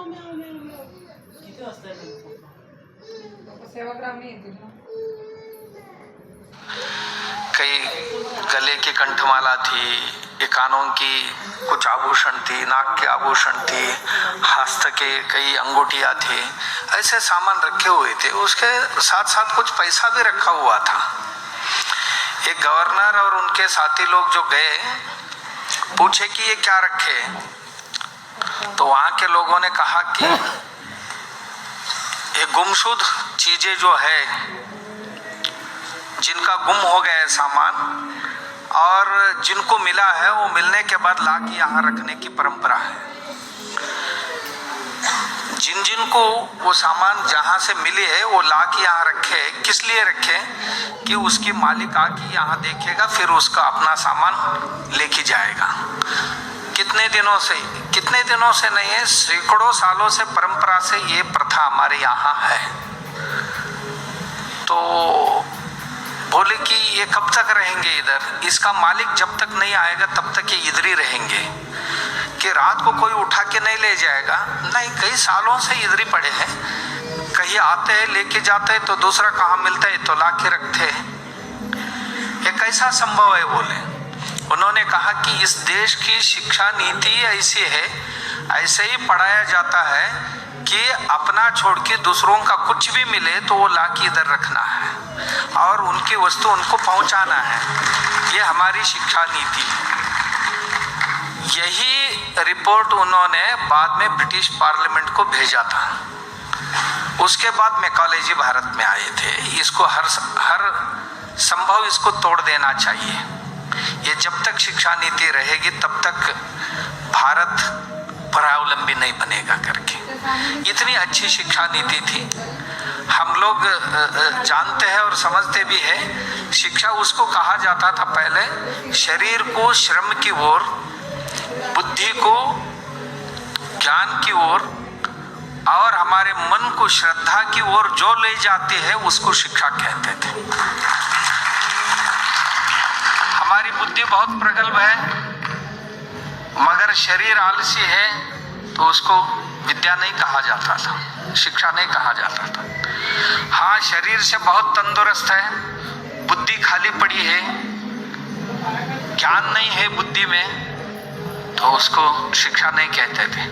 किती वाजता सेवाग्राम में येतील ना. कई गले की कंठमाला थी, ये कानों की कुछ आभूषण थी, नाक के आभूषण थी, हस्त के कई अंगूठियां थी, ऐसे सामान रखे हुए थे. उसके साथ साथ कुछ पैसा भी रखा हुआ था. एक गवर्नर और उनके साथी लोग जो गए पूछे कि ये क्या रखे, तो वहां के लोगों ने कहा कि ये गुमशुद चीजें जो है, जिनका गुम हो गया है सामान, और जिनको मिला है वो मिलने के बाद ला के यहाँ रखने की परंपरा है. जिन जिनको वो सामान जहाँ से मिली है वो ला के यहाँ रखे. किस लिए रखे? कि उसकी मालिक आके यहाँ देखेगा, फिर उसका अपना सामान लेके जाएगा. कितने दिनों से नहीं है, सैकड़ों सालों से परंपरा से ये प्रथा हमारे यहाँ है. तो बोले कि ये कब तक रहेंगे इधर, इसका मालिक जब तक नहीं आएगा तब तक ये इधर ही रहेंगे. कि रात को कोई उठा के नहीं ले जाएगा, नहीं, कई सालों से इधर ही पड़े हैं. कहीं आते हैं लेके जाते हैं तो दूसरा कहाँ मिलता है तो ला के रखते हैं. ये कैसा संभव है? बोले. उन्होंने कहा कि इस देश की शिक्षा नीति ऐसी है, ऐसे ही पढ़ाया जाता है कि अपना छोड़ के दूसरों का कुछ भी मिले तो वो ला के इधर रखना है और उनकी वस्तु उनको पहुंचाना है. ये हमारी शिक्षा नीति है. यही रिपोर्ट उन्होंने बाद में ब्रिटिश पार्लियामेंट को भेजा था. उसके बाद मैकाले भारत में आए थे. इसको हर संभव इसको तोड़ देना चाहिए. ये जब तक शिक्षा नीति रहेगी तब तक भारत परावलंबी नहीं बनेगा करके. इतनी अच्छी शिक्षा नीति थी. हम लोग जानते हैं और समझते भी है. शिक्षा उसको कहा जाता था पहले, शरीर को श्रम की ओर, बुद्धि को ज्ञान की ओर और हमारे मन को श्रद्धा की ओर जो ले जाती है उसको शिक्षा कहते थे. हमारी बुद्धि बहुत प्रगल्भ है, मगर शरीर आलसी है तो उसको विद्या नहीं कहा जाता था, शिक्षा नहीं कहा जाता था. हाँ, शरीर से बहुत तंदुरुस्त है, बुद्धि खाली पड़ी है, ज्ञान नहीं है बुद्धि में, तो उसको शिक्षा नहीं कहते थे.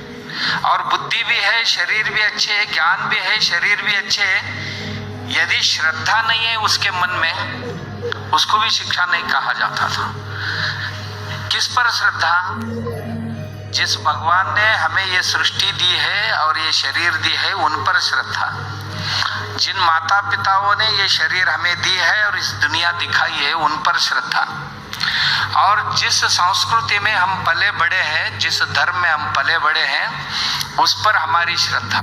और बुद्धि भी है, शरीर भी अच्छे है, ज्ञान भी है, शरीर भी अच्छे है, यदि श्रद्धा नहीं है उसके मन में, उसको भी शिक्षा नहीं कहा जाता था. किस पर श्रद्धा? जिस भगवान ने हमें ये सृष्टि दी है और ये शरीर दी है उन पर श्रद्धा. जिन माता पिताओं ने ये शरीर हमें दी है और इस दुनिया दिखाई है उन पर श्रद्धा. और जिस संस्कृति में हम पले बड़े हैं, जिस धर्म में हम पले बड़े हैं, उस पर हमारी श्रद्धा.